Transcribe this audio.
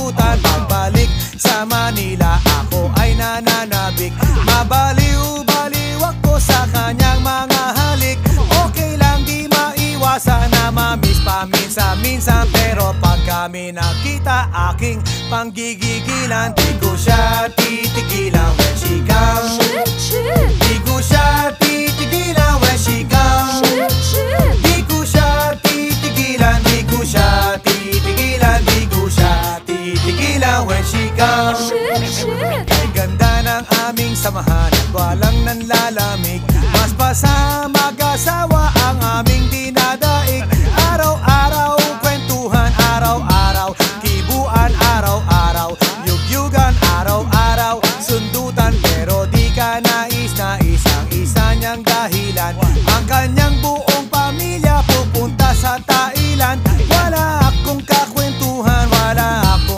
nakalimutan. Pagbalik sa Manila, ako ay nananabik. Mabaliw-baliw ako sa kanyang mga halik. Okay lang, di maiwasan na mamiss paminsan-minsan. Pero pag kami nakita, aking panggigigilan. Di ko siya titigilan when she comes. Di ko siya titigilan when she comes. Di ko siya titigilan, di ko siya titigilan, di ko siya titigilan when she comes. Kay ganda ng aming samahan at walang nanlalamig. Mas pa sa mag-asawa